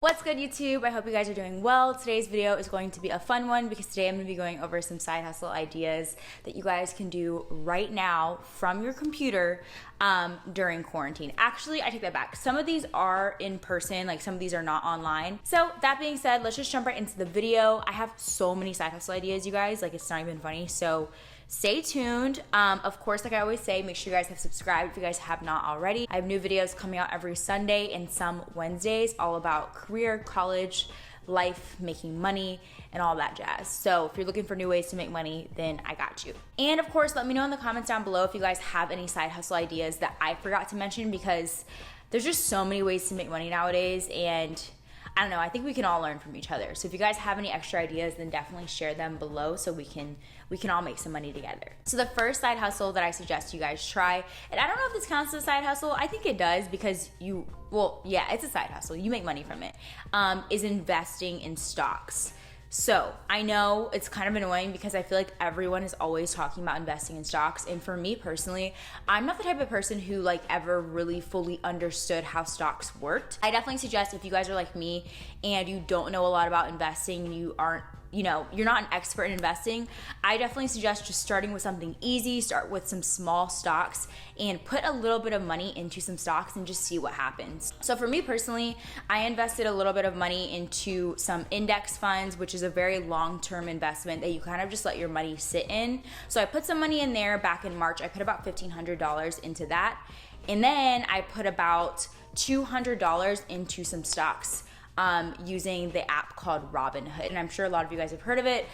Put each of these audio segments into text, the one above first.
What's good, YouTube? I hope you guys are doing well. Today's video is going to be a fun one because today I'm going to be going over some side hustle ideas that you guys can do right now from your computer during quarantine. Actually, I take that back. Some of these are in person, like some of these are not online. So that being said, let's just jump right into the video. I have so many side hustle ideas, you guys, like it's not even funny. So stay tuned. Of course, like I always say, make sure you guys have subscribed if you guys have not already. I have new videos coming out every Sunday and some Wednesdays, all about career, college, life, making money, and all that jazz. So if you're looking for new ways to make money, then I got you. And of course, let me know in the comments down below if you guys have any side hustle ideas that I forgot to mention, because there's just so many ways to make money nowadays, and I don't know, I think we can all learn from each other. So if you guys have any extra ideas, then definitely share them below so we can all make some money together. So the first side hustle that I suggest you guys try, and I don't know if this counts as a side hustle, I think it does because yeah, it's a side hustle. You make money from it, is investing in stocks. So I know it's kind of annoying because I feel like everyone is always talking about investing in stocks. And for me personally, I'm not the type of person who ever really fully understood how stocks worked. I definitely suggest if you guys are like me and you don't know a lot about investing and you aren't, you're not an expert in investing, I definitely suggest just starting with something easy. Start with some small stocks and put a little bit of money into some stocks and just see what happens. So for me personally, I invested a little bit of money into some index funds, which is a very long-term investment that you kind of just let your money sit in. So I put some money in there back in March. I put about $1,500 into that. And then I put about $200 into some stocks. Using the app called Robinhood. And I'm sure a lot of you guys have heard of it.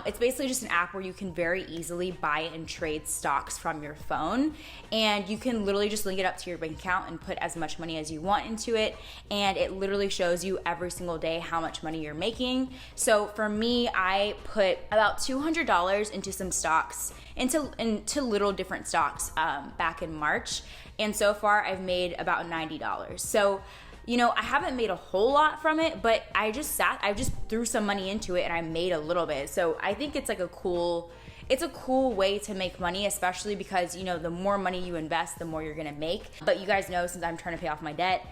It's basically just an app where you can very easily buy and trade stocks from your phone. And you can literally just link it up to your bank account and put as much money as you want into it. And it literally shows you every single day how much money you're making. So for me, I put about $200 into some stocks, into little different stocks back in March. And so far I've made about $90. So I haven't made a whole lot from it, but I just threw some money into it and I made a little bit. So I think it's a cool way to make money, especially because, the more money you invest, the more you're gonna make. But you guys know, since I'm trying to pay off my debt,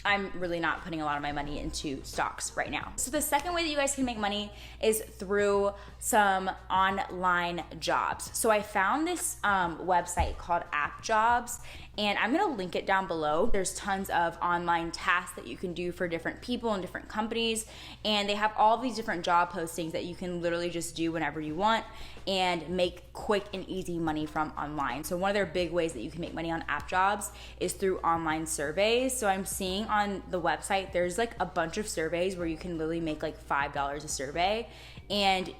I'm really not putting a lot of my money into stocks right now. So the second way that you guys can make money is through some online jobs. So I found this website called App Jobs, and I'm gonna link it down below. There's tons of online tasks that you can do for different people and different companies, and they have all these different job postings that you can literally just do whenever you want and make quick and easy money from online. So one of their big ways that you can make money on App Jobs is through online surveys. So I'm seeing on the website, there's a bunch of surveys where you can literally make $5 a survey. And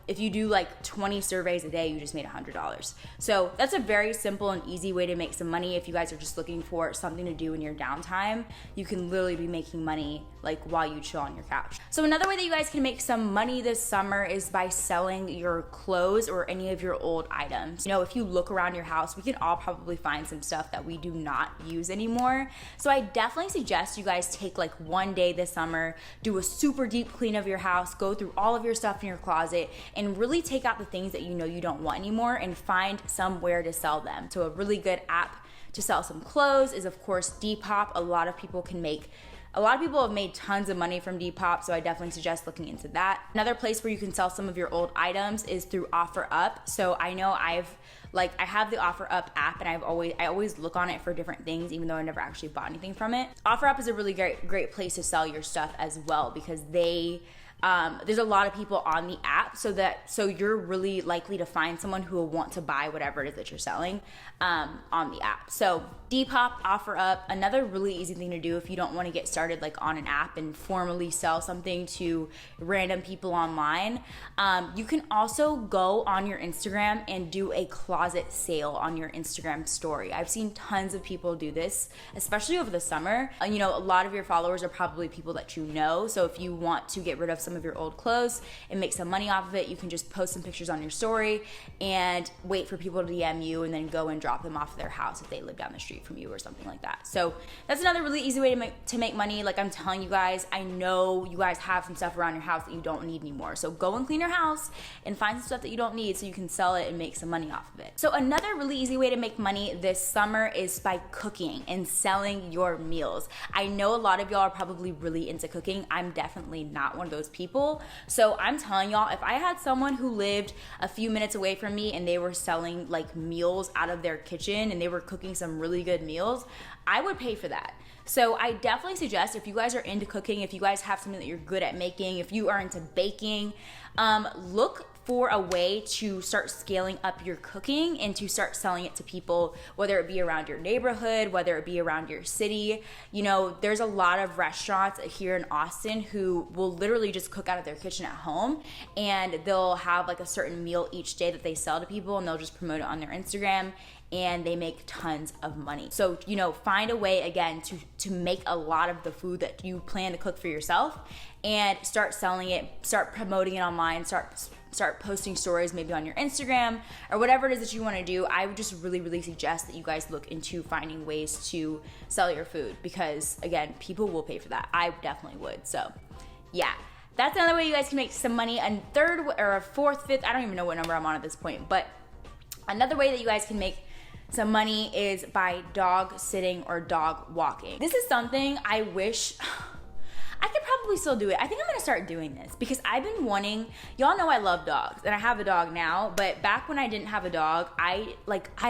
if you do 20 surveys a day, you just made $100. So that's a very simple and easy way to make some money. If you guys are just looking for something to do in your downtime, you can literally be making money while you chill on your couch. So another way that you guys can make some money this summer is by selling your clothes or any of your old items. If you look around your house, we can all probably find some stuff that we do not use anymore. So I definitely suggest you guys take one day this summer, do a super deep clean of your house, go through all of your stuff in your closet and really take out the things that you don't want anymore and find somewhere to sell them. So a really good app to sell some clothes is of course Depop. A lot of people have made tons of money from Depop, so I definitely suggest looking into that. Another place where you can sell some of your old items is through OfferUp. So I know I have the OfferUp app, and I always look on it for different things, even though I never actually bought anything from it. OfferUp is a really great place to sell your stuff as well, because there's a lot of people on the app, so you're really likely to find someone who will want to buy whatever it is that you're selling on the app. So Depop, OfferUp, another really easy thing to do if you don't want to get started on an app and formally sell something to random people online. You can also go on your Instagram and do a closet sale on your Instagram story. I've seen tons of people do this, especially over the summer. A lot of your followers are probably people that you know, so if you want to get rid of some some of your old clothes and make some money off of it. You can just post some pictures on your story and wait for people to DM you and then go and drop them off at their house if they live down the street from you or something like that. So that's another really easy way to make money. Like I'm telling you guys, I know you guys have some stuff around your house that you don't need anymore. So go and clean your house and find some stuff that you don't need so you can sell it and make some money off of it. So another really easy way to make money this summer is by cooking and selling your meals. I know a lot of y'all are probably really into cooking. I'm definitely not one of those people. So I'm telling y'all, if I had someone who lived a few minutes away from me and they were selling like meals out of their kitchen and they were cooking some really good meals, I would pay for that. So I definitely suggest, if you guys are into cooking, if you guys have something that you're good at making, if you are into baking, look for a way to start scaling up your cooking and to start selling it to people, whether it be around your neighborhood, whether it be around your city. You know, there's a lot of restaurants here in Austin who will literally just cook out of their kitchen at home, and they'll have like a certain meal each day that they sell to people, and they'll just promote it on their Instagram, and they make tons of money. So, you know, find a way again to make a lot of the food that you plan to cook for yourself and start selling it, start promoting it online, start posting stories maybe on your Instagram or whatever it is that you want to do. I would just really suggest that you guys look into finding ways to sell your food, because again, people will pay for that. I definitely would. So yeah, that's another way you guys can make some money. And third or a fourth, fifth, I don't even know what number I'm on at this point, but another way that you guys can make some money is by dog sitting or dog walking. This is something I wish I could probably still do it. I think I'm gonna start doing this because I've been wanting, y'all know I love dogs and I have a dog now, but back when I didn't have a dog, I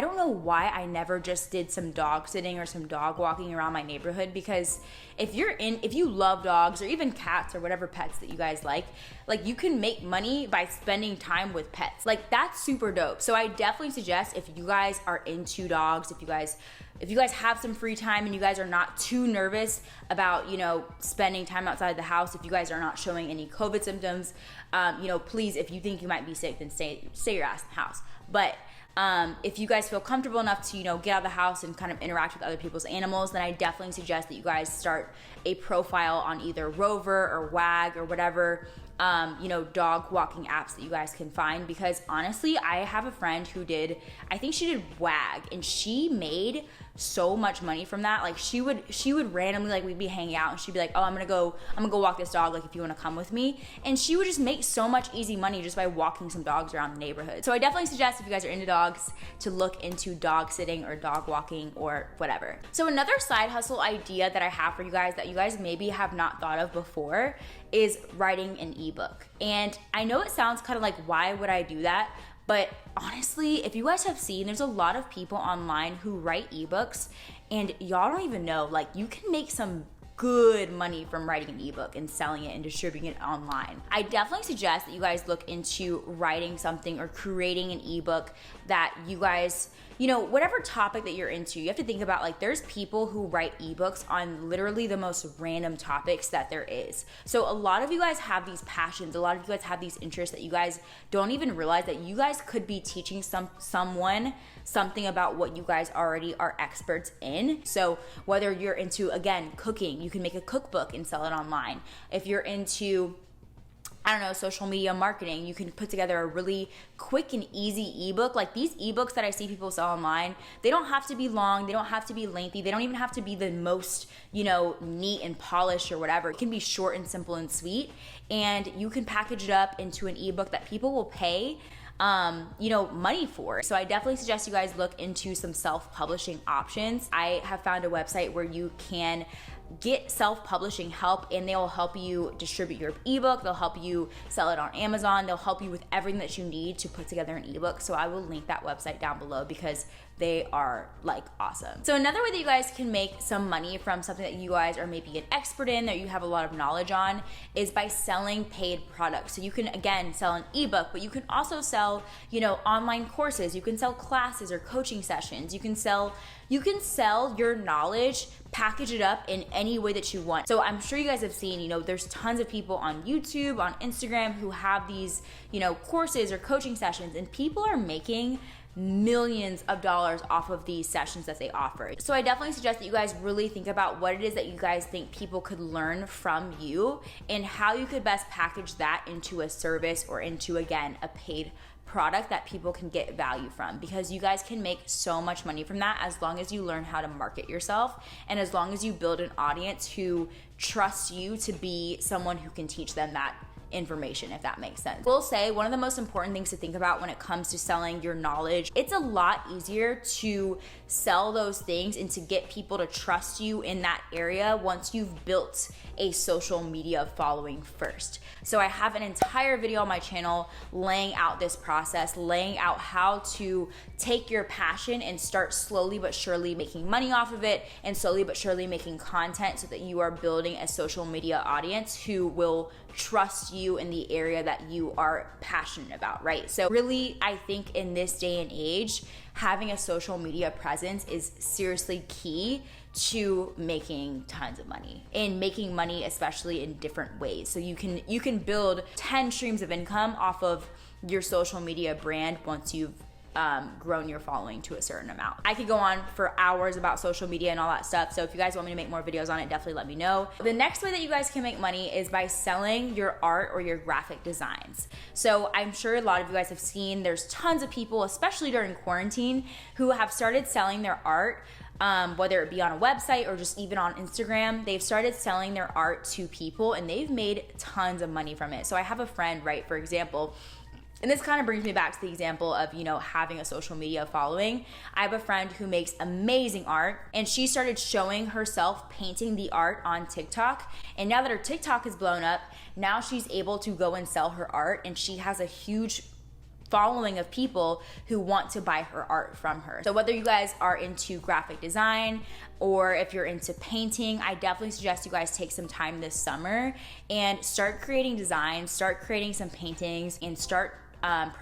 don't know why I never just did some dog sitting or some dog walking around my neighborhood, because if you love dogs or even cats or whatever pets that you guys like you can make money by spending time with pets. Like that's super dope. So I definitely suggest, if you guys are into dogs, if you guys have some free time and you guys are not too nervous about, you know, spending time outside the house, if you guys are not showing any COVID symptoms, you know, please, if you think you might be sick, then stay your ass in the house. But if you guys feel comfortable enough to, you know, get out of the house and kind of interact with other people's animals, then I definitely suggest that you guys start a profile on either Rover or Wag or whatever, you know, dog walking apps that you guys can find. Because honestly, I have a friend who I think she did Wag, and she made so much money from that. Like she would randomly, like we'd be hanging out and she'd be like, oh, I'm gonna go walk this dog, like if you want to come with me. And she would just make so much easy money just by walking some dogs around the neighborhood. So I definitely suggest, if you guys are into dogs, to look into dog sitting or dog walking or whatever. So another side hustle idea that I have for you guys that you guys maybe have not thought of before is writing an ebook. And I know it sounds kind of like, why would I do that? But honestly, if you guys have seen, there's a lot of people online who write ebooks, and y'all don't even know, like you can make some good money from writing an ebook and selling it and distributing it online. I definitely suggest that you guys look into writing something or creating an ebook that you guys, you know, whatever topic that you're into, you have to think about, like there's people who write ebooks on literally the most random topics that there is. So a lot of you guys have these passions, a lot of you guys have these interests that you guys don't even realize that you guys could be teaching someone something about what you guys already are experts in. So whether you're into, again, cooking, you can make a cookbook and sell it online. If you're into, I don't know, social media marketing, you can put together a really quick and easy ebook. Like these ebooks that I see people sell online, they don't have to be long, they don't have to be lengthy, they don't even have to be the most, you know, neat and polished or whatever. It can be short and simple and sweet, and you can package it up into an ebook that people will pay you know, money for. So I definitely suggest you guys look into some self-publishing options. I have found a website where you can get self-publishing help, and they will help you distribute your ebook, they'll help you sell it on Amazon, they'll help you with everything that you need to put together an ebook. So I will link that website down below because they are like awesome. So another way that you guys can make some money from something that you guys are maybe an expert in, that you have a lot of knowledge on, is by selling paid products. So you can, again, sell an ebook, but you can also sell, you know, online courses, you can sell classes or coaching sessions, you can sell your knowledge, package it up in any way that you want. So I'm sure you guys have seen, you know, there's tons of people on YouTube, on Instagram who have these, you know, courses or coaching sessions, and people are making millions of dollars off of these sessions that they offer. So I definitely suggest that you guys really think about what it is that you guys think people could learn from you and how you could best package that into a service or into, again, a paid product that people can get value from, because you guys can make so much money from that as long as you learn how to market yourself and as long as you build an audience who trusts you to be someone who can teach them that information, if that makes sense. We'll say one of the most important things to think about when it comes to selling your knowledge, it's a lot easier to sell those things and to get people to trust you in that area once you've built a social media following first. So I have an entire video on my channel laying out this process, laying out how to take your passion and start slowly but surely making money off of it and slowly but surely making content so that you are building a social media audience who will trust you in the area that you are passionate about, right? So really, I think in this day and age, having a social media presence is seriously key to making tons of money and making money, especially in different ways. So you can build 10 streams of income off of your social media brand once you've grown your following to a certain amount. I could go on for hours about social media and all that stuff. So if you guys want me to make more videos on it, definitely let me know. The next way that you guys can make money is by selling your art or your graphic designs. So I'm sure a lot of you guys have seen there's tons of people, especially during quarantine, who have started selling their art. Whether it be on a website or just even on Instagram, they've started selling their art to people and they've made tons of money from it. So I have a friend, right, for example, and this kind of brings me back to the example of, having a social media following. I have a friend who makes amazing art and she started showing herself painting the art on TikTok. And now that her TikTok is blown up, now she's able to go and sell her art and she has a huge following of people who want to buy her art from her. So whether you guys are into graphic design or if you're into painting, I definitely suggest you guys take some time this summer and start creating designs, start creating some paintings, and start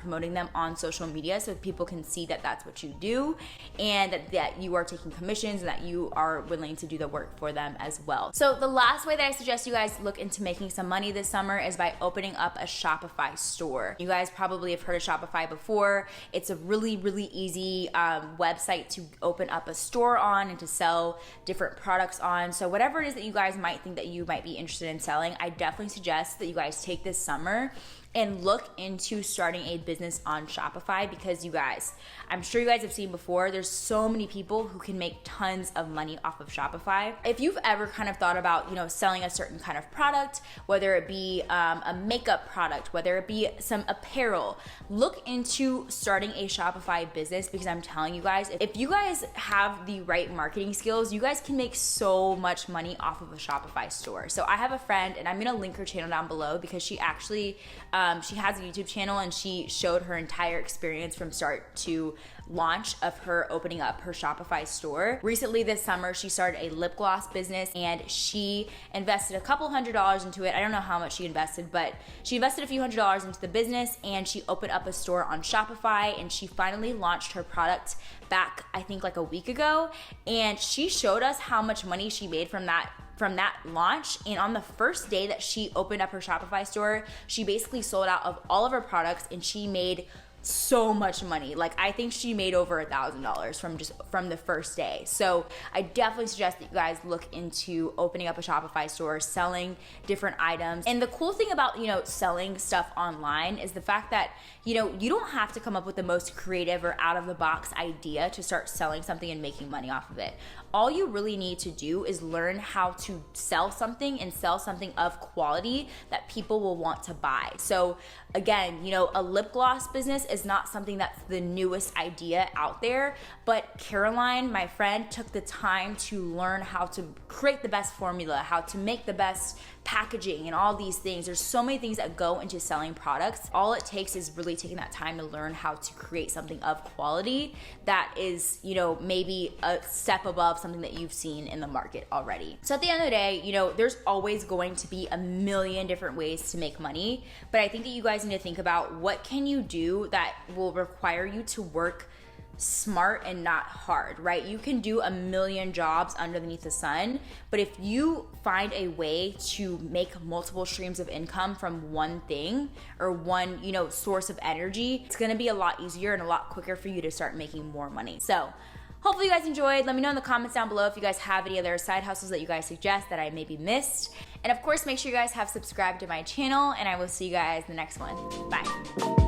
promoting them on social media so people can see that that's what you do and that you are taking commissions and that you are willing to do the work for them as well. So the last way that I suggest you guys look into making some money this summer is by opening up a Shopify store. You guys probably have heard of Shopify before. It's a really, really easy website to open up a store on and to sell different products on. So whatever it is that you guys might think that you might be interested in selling, I definitely suggest that you guys take this summer and look into starting a business on Shopify, because you guys, I'm sure you guys have seen before, there's so many people who can make tons of money off of Shopify. If you've ever kind of thought about, selling a certain kind of product, whether it be a makeup product, whether it be some apparel, look into starting a Shopify business, because I'm telling you guys, if you guys have the right marketing skills, you guys can make so much money off of a Shopify store. So I have a friend, and I'm gonna link her channel down below, because she actually, she has a YouTube channel and she showed her entire experience from start to launch of her opening up her Shopify store. Recently this summer, she started a lip gloss business and she invested a couple $100s into it. I don't know how much she invested, but she invested a few $100s into the business and she opened up a store on Shopify and she finally launched her product back, I think like a week ago. And she showed us how much money she made from that launch. And on the first day that she opened up her Shopify store, she basically sold out of all of her products and she made so much money. Like, I think she made over $1,000 from the first day. So I definitely suggest that you guys look into opening up a Shopify store, selling different items. And the cool thing about, selling stuff online is the fact that, you don't have to come up with the most creative or out of the box idea to start selling something and making money off of it. All you really need to do is learn how to sell something and sell something of quality that people will want to buy. So again, a lip gloss business is not something that's the newest idea out there, but Caroline, my friend, took the time to learn how to create the best formula, how to make the best packaging and all these things. There's so many things that go into selling products. All it takes is really taking that time to learn how to create something of quality that is, maybe a step above something that you've seen in the market already. So at the end of the day, there's always going to be a million different ways to make money, but I think that you guys need to think about what can you do that will require you to work smart and not hard, right? You can do a million jobs underneath the sun, but if you find a way to make multiple streams of income from one thing or one, source of energy, it's gonna be a lot easier and a lot quicker for you to start making more money. So hopefully you guys enjoyed. Let me know in the comments down below if you guys have any other side hustles that you guys suggest that I maybe missed. And of course, make sure you guys have subscribed to my channel, and I will see you guys in the next one. Bye.